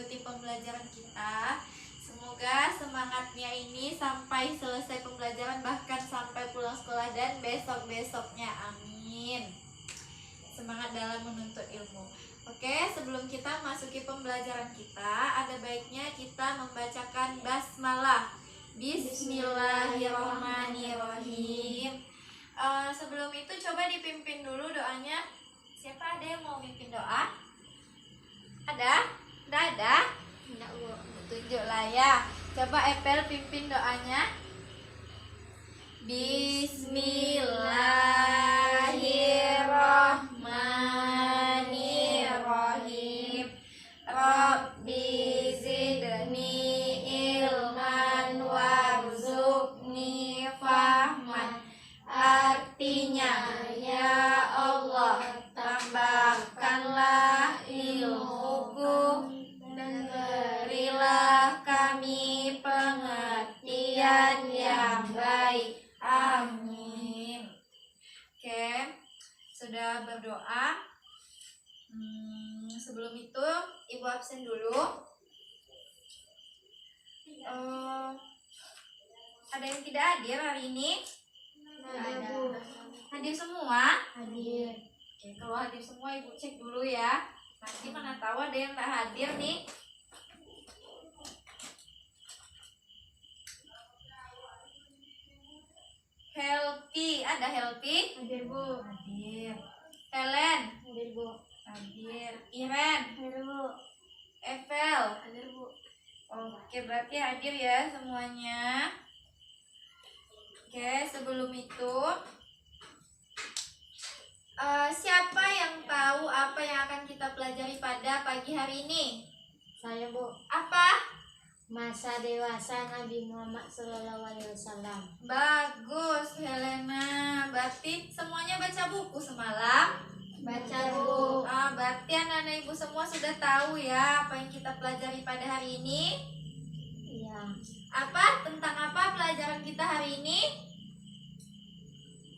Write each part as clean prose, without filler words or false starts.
mengikuti pembelajaran kita. Semoga semangatnya ini sampai selesai pembelajaran, bahkan sampai pulang sekolah dan besok-besoknya. Amin. Semangat dalam menuntut ilmu. Oke, sebelum kita masuki pembelajaran kita, ada baiknya kita membacakan basmalah. Bismillahirrahmanirrahim. Sebelum itu coba dipimpin dulu doanya. Siapa ada yang mau mimpin doa? Ada? Nggak ada? Nggak, tunjuklah ya. Coba Epel pimpin doanya. Bismillahirrahmanirrahim. Rabbi zidni ilman warzuqni fahman. Artinya, ya Allah, tambahkanlah ilmuku dan berilah kami pengertian yang baik. Amin. Oke, sudah berdoa. Sebelum itu, Ibu absen dulu. Ada yang tidak hadir hari ini? Ada. Hadir semua? Hadir. Oke, kalau hadir semua Ibu cek dulu ya. Nanti mana tahu ada yang tak hadir nih. Healthy, ada Healthy? Hadir, Bu. Hadir. Helen? Hadir, Bu. Hadir. Iren? Hadir, Bu. Evel? Hadir, Bu. Oke, berarti hadir ya semuanya. Oke, sebelum itu siapa yang tahu apa yang akan kita pelajari pada pagi hari ini? Saya, Bu. Apa? Masa dewasa Nabi Muhammad SAW. Bagus, Helena. Berarti semuanya baca buku semalam? Baca, Bu. Berarti anak-anak ibu semua sudah tahu ya apa yang kita pelajari pada hari ini? Iya. Apa? Tentang apa pelajaran kita hari ini?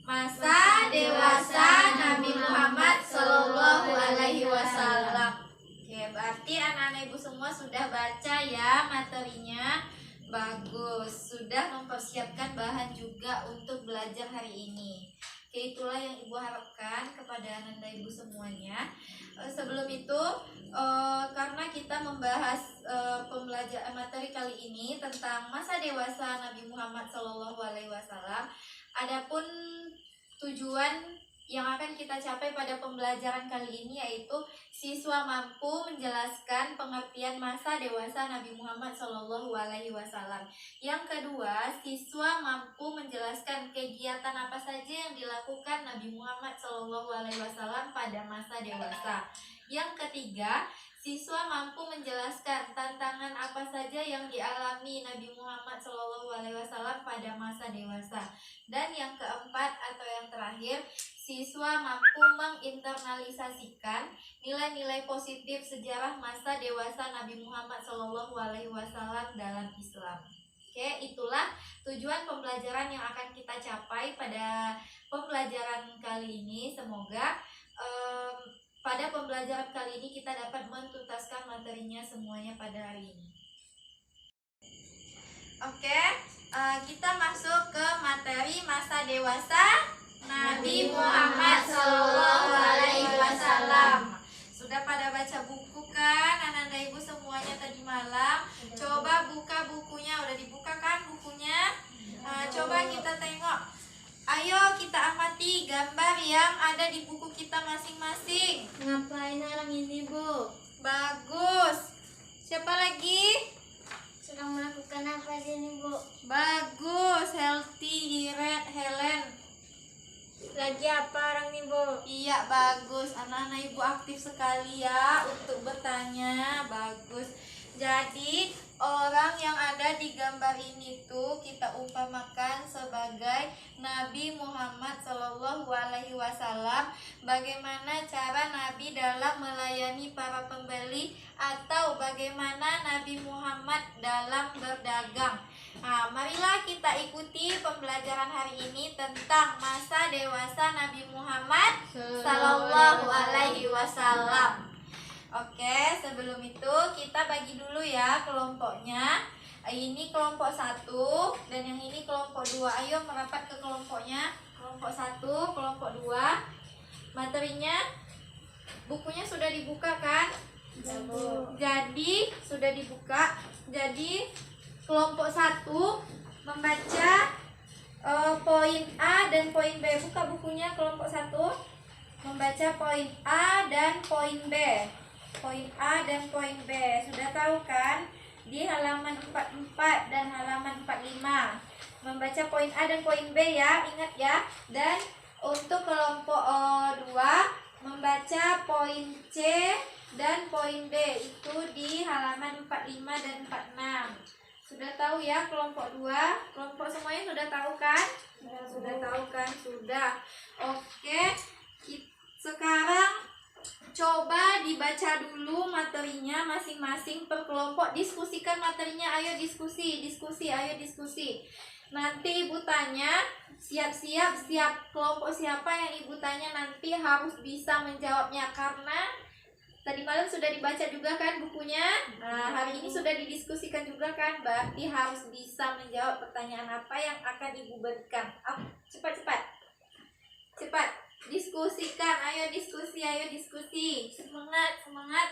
Masa dewasa Nabi Muhammad Sallallahu Alaihi Wasallam. Oke, berarti anak-anak ibu semua sudah baca ya materinya. Bagus, sudah mempersiapkan bahan juga untuk belajar hari ini. Oke, itulah yang ibu harapkan kepada anak-anak ibu semuanya. Sebelum itu, karena kita membahas pembelajaran materi kali ini tentang masa dewasa Nabi Muhammad SAW. Adapun tujuan yang akan kita capai pada pembelajaran kali ini yaitu siswa mampu menjelaskan pengertian masa dewasa Nabi Muhammad SAW. Yang kedua, siswa mampu menjelaskan kegiatan apa saja yang dilakukan Nabi Muhammad SAW pada masa dewasa. Yang ketiga, siswa mampu menjelaskan tantangan apa saja yang dialami Nabi Muhammad SAW pada masa dewasa. Dan yang keempat atau yang terakhir, siswa mampu menginternalisasikan nilai-nilai positif sejarah masa dewasa Nabi Muhammad SAW dalam Islam. Oke, itulah tujuan pembelajaran yang akan kita capai pada pembelajaran kali ini. Semoga pada pembelajaran kali ini kita dapat menuntaskan materinya semuanya pada hari ini. Oke, kita masuk ke materi masa dewasa Nabi Muhammad SAW. Sudah pada baca buku kan anak-anak ibu semuanya tadi malam? Coba buka bukunya, udah dibuka kan bukunya? Coba kita tengok. Ayo kita amati gambar yang ada di buku kita masing-masing. Ngapain orang ini, Bu? Bagus. Siapa lagi? Sedang melakukan apa di sini, Bu? Bagus, Healthy, Iren, Helen. Lagi apa orang ini, Bu? Iya, bagus. Anak-anak ibu aktif sekali ya untuk bertanya. Bagus. Jadi orang yang ada di gambar ini tuh kita umpamakan sebagai Nabi Muhammad SAW. Bagaimana cara Nabi dalam melayani para pembeli atau bagaimana Nabi Muhammad dalam berdagang. Nah, marilah kita ikuti pembelajaran hari ini tentang masa dewasa Nabi Muhammad SAW. Oke, sebelum itu kita bagi dulu ya kelompoknya. Ini kelompok 1 dan yang ini kelompok 2. Ayo merapat ke kelompoknya. Kelompok 1, kelompok 2. Materinya, bukunya sudah dibuka kan? Jadi sudah dibuka. Jadi kelompok 1 membaca poin A dan poin B. Buka bukunya kelompok 1. Membaca poin A dan poin B. Poin A dan poin B. Sudah tahu kan? Di halaman 44 dan halaman 45. Membaca poin A dan poin B ya, ingat ya. Dan untuk kelompok 2 membaca poin C dan poin D itu di halaman 45 dan 46. Sudah tahu ya kelompok 2? Kelompok semuanya sudah tahu kan? Sudah tahu kan? Sudah. Oke. Sekarang coba dibaca dulu materinya masing-masing per kelompok. Diskusikan materinya. Ayo diskusi, ayo diskusi. Nanti ibu tanya, siap-siap, kelompok siapa yang ibu tanya nanti harus bisa menjawabnya. Karena tadi malam sudah dibaca juga kan bukunya. Nah, hari ini sudah didiskusikan juga kan. Berarti harus bisa menjawab pertanyaan apa yang akan ibu berikan. Cepat. Diskusikan, ayo diskusi. Semangat.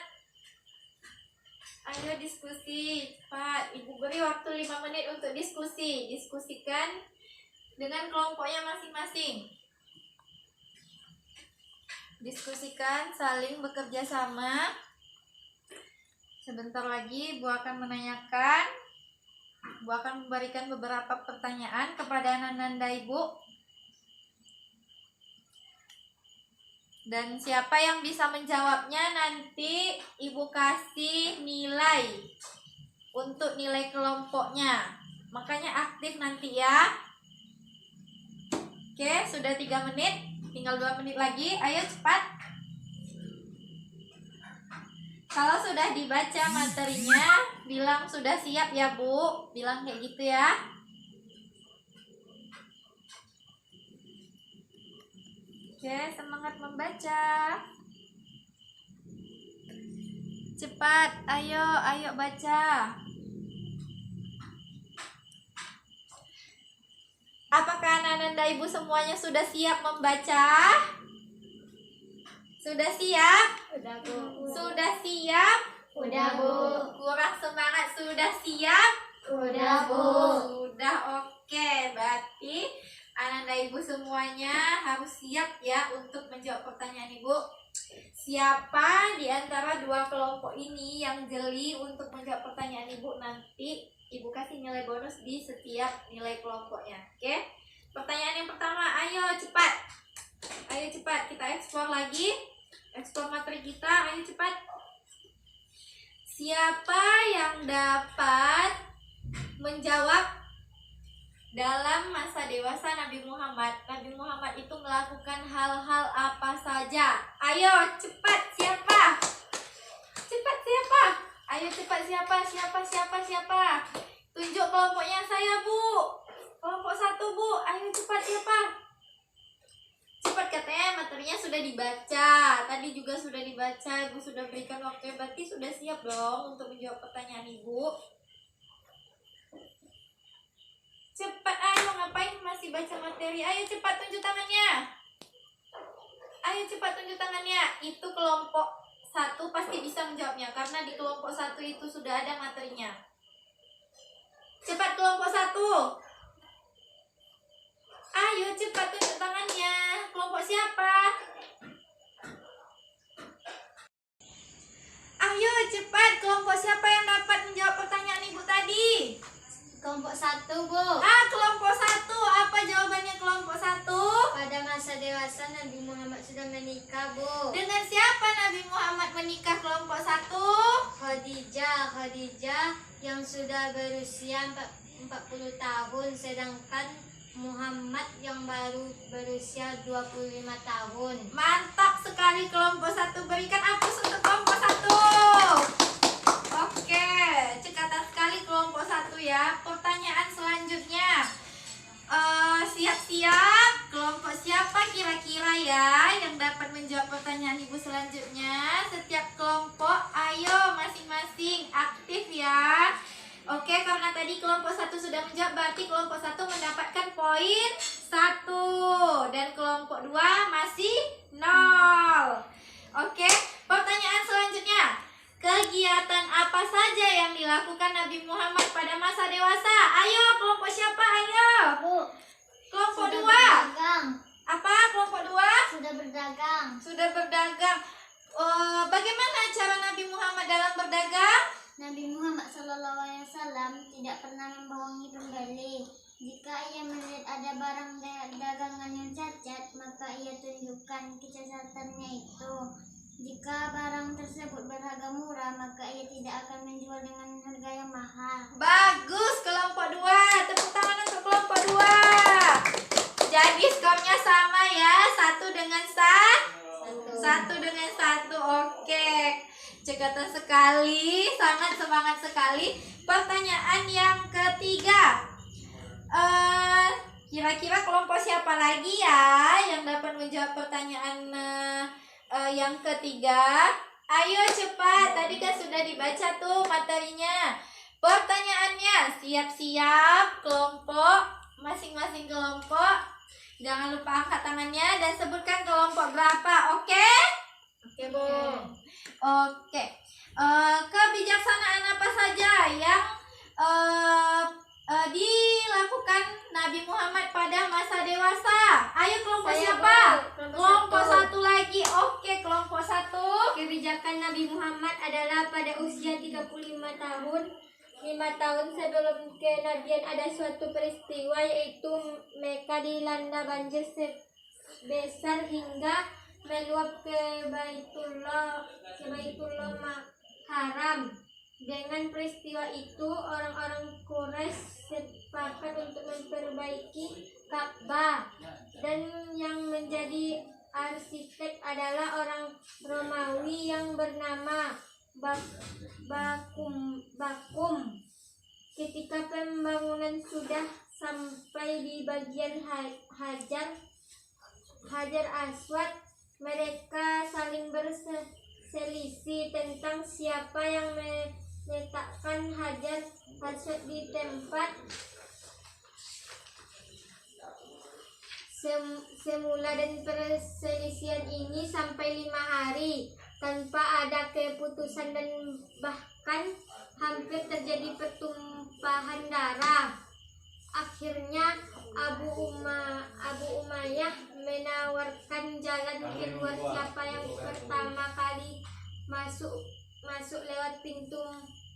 Ayo diskusi, cepat. Ibu beri waktu 5 menit untuk diskusi. Diskusikan dengan kelompoknya masing-masing. Diskusikan, saling bekerja sama. Sebentar lagi Ibu akan menanyakan. Ibu akan memberikan beberapa pertanyaan kepada anak-anak Ibu. Dan siapa yang bisa menjawabnya nanti ibu kasih nilai untuk nilai kelompoknya. Makanya aktif nanti ya. Oke, sudah 3 menit. Tinggal 2 menit lagi. Ayo cepat. Kalau sudah dibaca materinya, bilang sudah siap ya Bu. Bilang kayak gitu ya. Oke, semangat membaca. Cepat, ayo baca. Apakah anak-anak ibu semuanya sudah siap membaca? Sudah siap? Udah Bu. Sudah siap? Udah Bu. Kurang semangat, sudah siap? Udah Bu. Sudah, oke. Berarti anak-anak ibu semuanya harus siap ya untuk menjawab pertanyaan ibu. Siapa di antara 2 kelompok ini yang jeli untuk menjawab pertanyaan ibu? Nanti ibu kasih nilai bonus di setiap nilai kelompoknya. Oke? Pertanyaan yang pertama, ayo cepat. Kita eksplor lagi. Eksplor materi kita, ayo cepat. Siapa yang dapat menjawab dalam masa dewasa Nabi Muhammad itu melakukan hal-hal apa saja? Ayo cepat, siapa? Ayo cepat, siapa? Tunjuk kelompoknya saya Bu. Kelompok 1 Bu. Ayo cepat, siapa? Cepat, katanya materinya sudah dibaca. Tadi juga sudah dibaca. Ibu sudah berikan waktu, berarti sudah siap dong untuk menjawab pertanyaan Ibu. Cepat, ayo ngapain masih baca materi? Ayo cepat tunjuk tangannya. Itu kelompok 1 pasti bisa menjawabnya karena di kelompok 1 itu sudah ada materinya. Cepat kelompok 1. Ayo cepat tunjuk tangannya. Kelompok siapa? Ayo cepat, kelompok siapa yang dapat menjawab pertanyaan Ibu tadi? Kelompok 1 Bu. Kelompok 1. Apa jawabannya kelompok 1? Pada masa dewasa Nabi Muhammad sudah menikah Bu. Dengan siapa Nabi Muhammad menikah kelompok 1? Khadijah yang sudah berusia 40 tahun, sedangkan Muhammad yang baru berusia 25 tahun. Mantap sekali kelompok 1. Berikan aplaus untuk kelompok 1. Oke, cekatan sekali kelompok 1 ya. Pertanyaan selanjutnya. Siap-siap. Kelompok siapa kira-kira ya yang dapat menjawab pertanyaan ibu selanjutnya? Setiap kelompok, ayo masing-masing aktif ya. Oke, karena tadi kelompok 1 sudah menjawab, berarti kelompok 1 mendapatkan poin 1 dan kelompok 2 masih 0. Oke, pertanyaan selanjutnya. Kegiatan apa saja yang dilakukan Nabi Muhammad pada masa dewasa? Ayo, kelompok siapa? Ayo. Kelompok 2. Apa? Kelompok 2? Sudah berdagang. Sudah berdagang. Bagaimana cara Nabi Muhammad dalam berdagang? Nabi Muhammad SAW tidak pernah membohongi pembeli. Jika ia melihat ada barang dagangan yang cacat, maka ia tunjukkan kecacatannya itu. Jika barang tersebut berharga murah, maka ia tidak akan menjual dengan harga yang mahal. Bagus, kelompok 2. Tepuk tangan untuk kelompok 2. Jadi skornya sama ya, 1 dengan 1 dengan 1. Oke. Cekatan sekali, sangat semangat sekali. Pertanyaan yang ketiga. Kira-kira kelompok siapa lagi ya yang dapat menjawab pertanyaan yang ketiga? Ayo cepat, tadi kan sudah dibaca tuh materinya. Pertanyaannya, siap-siap kelompok, masing-masing kelompok. Jangan lupa angkat tangannya dan sebutkan kelompok berapa, oke? Oke, Bu. Oke. Kebijaksanaan apa saja yang dilakukan Nabi Muhammad pada masa dewasa? Ayo kelompok siapa? Kelompok 1 lagi. Oke, kelompok 1. Kebijakan Nabi Muhammad adalah pada usia 35 tahun. 5 tahun sebelum kenabian ada suatu peristiwa, yaitu Mekah dilanda banjir sebesar hingga meluap ke Baitullah Haram. Dengan peristiwa itu, orang-orang Quraisy sepakat untuk memperbaiki Ka'bah, dan yang menjadi arsitek adalah orang Romawi yang bernama Bakum. Ketika pembangunan sudah sampai di bagian Hajar Aswad, mereka saling berselisih tentang siapa yang meletakkan Hajar Aswad di tempat semula, dan perselisihan ini sampai 5 hari tanpa ada keputusan, dan bahkan hampir terjadi pertumpahan darah. Akhirnya Abu Umayyah menawarkan jalan keluar. Siapa yang pertama kali masuk lewat pintu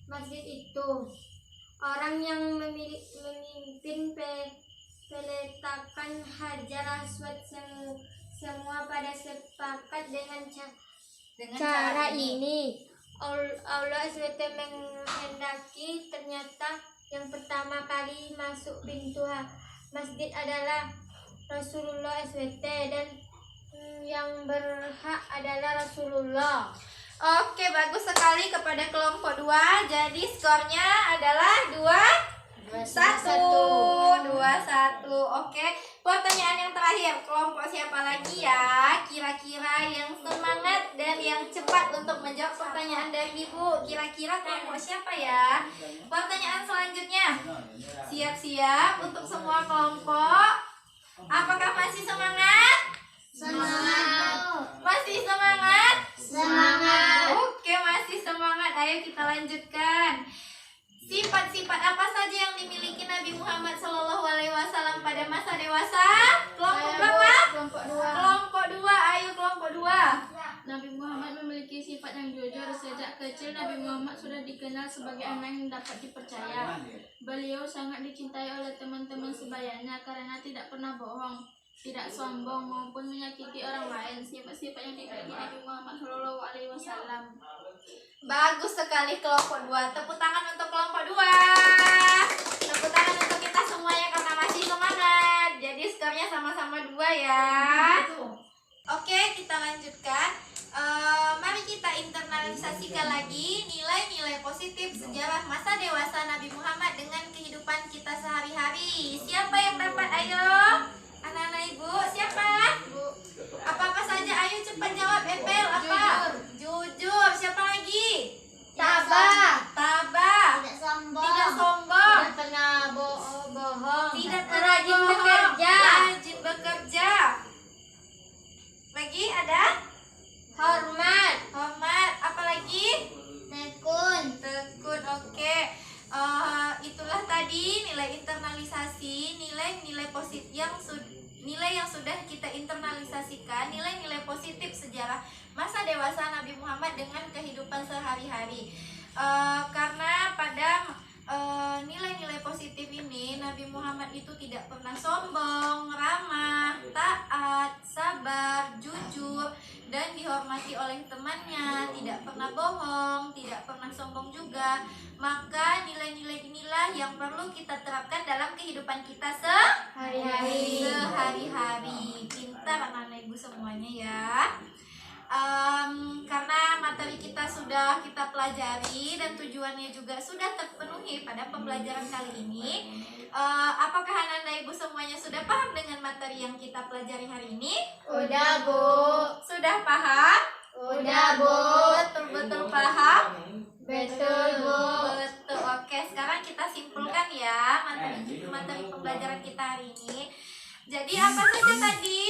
masjid itu, orang yang memimpin peletakan Hajar Aswad. Semua pada sepakat dengan cara ini. Allah SWT menghendaki, ternyata yang pertama kali masuk pintu masjid adalah Rasulullah SWT, dan yang berhak adalah Rasulullah. Oke, bagus sekali kepada kelompok 2. Jadi skornya adalah 2-1. Oke, pertanyaan yang terakhir, kelompok siapa lagi ya kira-kira yang semangat dan yang cepat untuk menjawab pertanyaan dari Ibu? Kira-kira kelompok siapa ya? Pertanyaan selanjutnya, siap-siap untuk semua kelompok. Apakah masih semangat? Semangat. Masih semangat? Semangat. Oke, masih semangat. Ayo kita lanjutkan. Sifat-sifat apa saja yang dimiliki Nabi Muhammad SAW pada masa dewasa? Kelompok berapa? Kelompok 2. Kelompok 2. Ayo kelompok 2. Nabi Muhammad memiliki sifat yang jujur. Sejak kecil Nabi Muhammad sudah dikenal sebagai anak yang dapat dipercaya. Beliau sangat dicintai oleh teman-teman sebayanya karena tidak pernah bohong, tidak sombong maupun menyakiti orang lain. Sifat-sifat yang dimiliki Nabi Muhammad SAW. Bagus sekali kelompok 2. Tepuk tangan untuk kelompok 2. Tepuk tangan untuk kita semuanya karena masih semangat. Jadi skornya sama-sama 2 ya. Oke, kita lanjutkan. Mari kita internalisasikan lagi nilai-nilai positif sejarah masa dewasa Nabi Muhammad dengan kehidupan kita sehari-hari. Siapa yang dapat? Ayo, anak-anak Ibu, siapa? Apa-apa saja, ayo Apalagi ada Hormat. hormat. Apalagi Tekun. tekun. Oke. Itulah tadi nilai internalisasi, nilai-nilai positif nilai yang sudah kita internalisasikan, nilai-nilai positif sejarah masa dewasa Nabi Muhammad dengan kehidupan sehari-hari. Karena pada nilai-nilai positif ini Nabi Muhammad itu tidak pernah sombong, ramah, taat, sabar, jujur, dan dihormati oleh temannya, tidak pernah bohong, tidak pernah sombong juga. Maka nilai-nilai inilah yang perlu kita terapkan dalam kehidupan kita sehari-hari. Pintar anak-anak ibu semuanya ya. Karena materi kita sudah kita pelajari dan tujuannya juga sudah terpenuhi pada pembelajaran kali ini. Apakah anak-anak ibu semuanya sudah paham dengan materi yang kita pelajari hari ini? Udah, Bu. Sudah paham? Udah, Bu. Betul-betul paham? Betul, Bu. Betul. Oke, sekarang kita simpulkan ya materi pembelajaran kita hari ini. Jadi apa saja tadi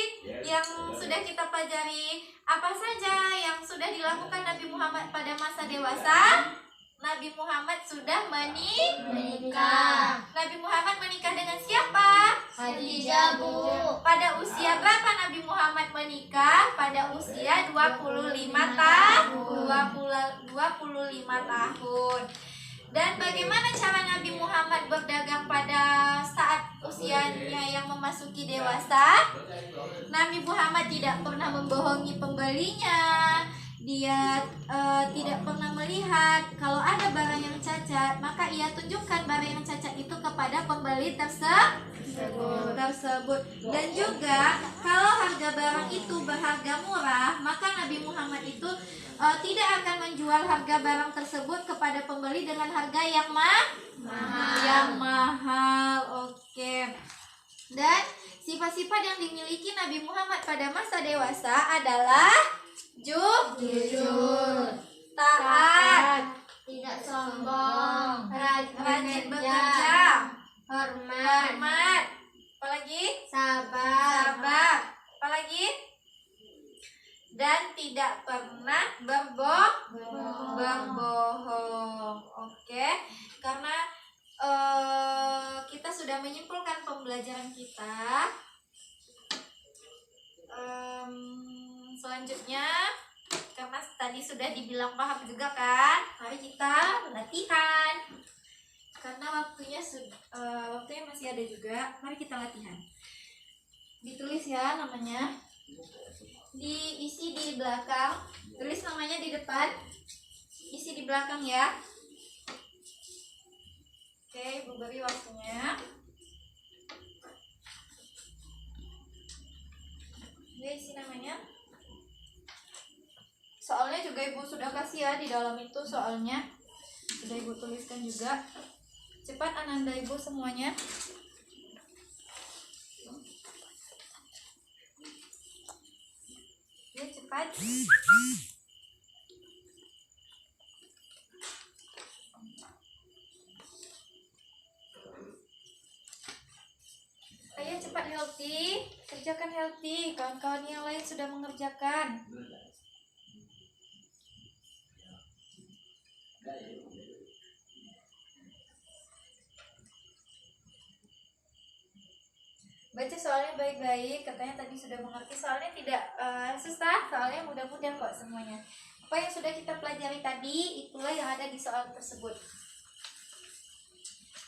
yang sudah kita pelajari? Apa saja yang sudah dilakukan Nabi Muhammad pada masa dewasa? Nabi Muhammad sudah Menikah. Nabi Muhammad menikah dengan siapa? Khadijah, Bu. Pada usia berapa Nabi Muhammad menikah? Pada usia 25 tahun. 25 tahun. Dan bagaimana cara Nabi Muhammad berdagang pada saat usianya yang memasuki dewasa? Nabi Muhammad tidak pernah membohongi pembelinya. Dia tidak pernah melihat kalau ada barang yang cacat, maka ia tunjukkan barang yang cacat itu kepada pembeli tersebut. Dan juga kalau harga barang itu berharga murah, maka Nabi Muhammad itu tidak akan menjual harga barang tersebut kepada pembeli dengan harga yang mahal. Oke. Dan sifat-sifat yang dimiliki Nabi Muhammad pada masa dewasa adalah jujur, taat, Tidak sombong. rajin bekerja, hormat, apalagi sabar, apalagi, dan tidak pernah berbohong. Oke, karena kita sudah menyimpulkan pembelajaran kita. Selanjutnya, karena tadi sudah dibilang paham juga kan, mari kita latihan. Karena waktunya masih ada juga, mari kita latihan. Ditulis ya namanya, diisi di belakang, tulis namanya di depan, isi di belakang ya. Oke, Ibu beri waktunya. Ini isi namanya. Soalnya juga Ibu sudah kasih ya di dalam itu soalnya. Sudah Ibu tuliskan juga. Cepat Ananda Ibu semuanya. Ya cepat. Ayo cepat Healthy, kerjakan Healthy. Kawan-kawan yang lain sudah mengerjakan. Baca soalnya baik-baik, katanya tadi sudah mengerti. Soalnya tidak susah, soalnya mudah-mudah kok semuanya. Apa yang sudah kita pelajari tadi, itulah yang ada di soal tersebut.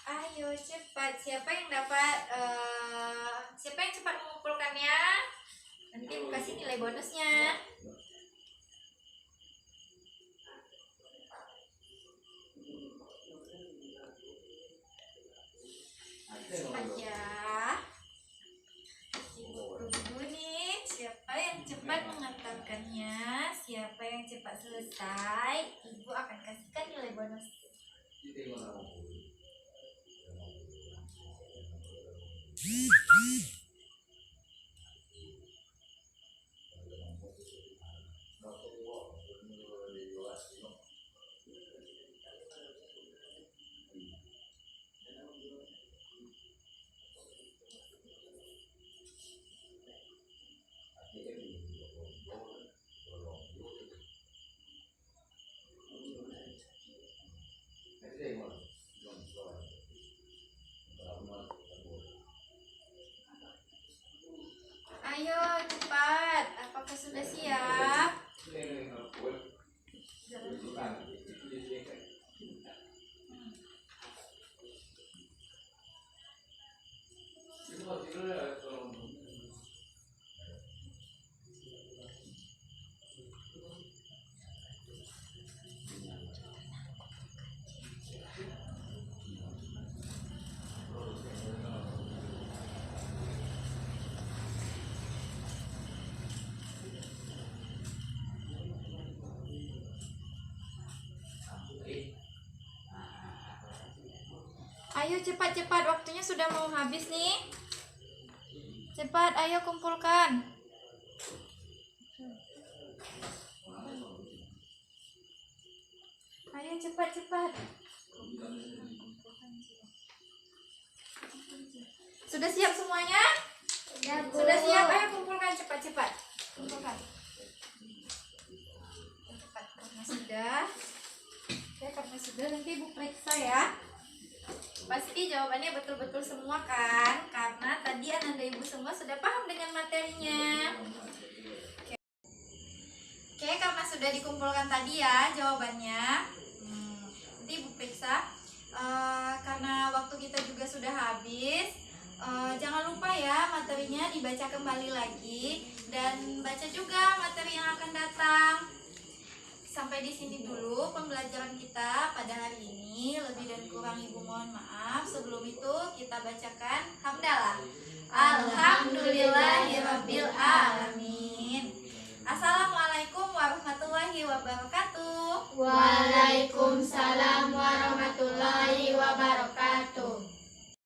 Ayo cepat, siapa yang cepat mengumpulkannya? Nanti Ibu kasih nilai bonusnya. Cepat ya. Tunggu nih, siapa yang cepat mengantarkannya, siapa yang cepat selesai, Ibu akan kasihkan nilai bonus. Ayo cepat-cepat, waktunya sudah mau habis nih. Cepat, ayo kumpulkan. Ayo cepat-cepat. Sudah siap semuanya? Sudah siap, ayo kumpulkan cepat-cepat. Kumpulkan. Cepat, karena sudah. Ya, karena sudah nanti Ibu periksa ya. Pasti jawabannya betul-betul semua kan? Karena tadi Ananda Ibu semua sudah paham dengan materinya. Oke, karena sudah dikumpulkan tadi ya jawabannya. Nanti Ibu periksa. Karena waktu kita juga sudah habis. Jangan lupa ya materinya dibaca kembali lagi dan baca juga materi yang akan datang. Sampai di sini dulu pembelajaran kita pada hari ini. Lebih dan kurang Ibu mohon maaf. Sebelum itu kita bacakan hamdalah.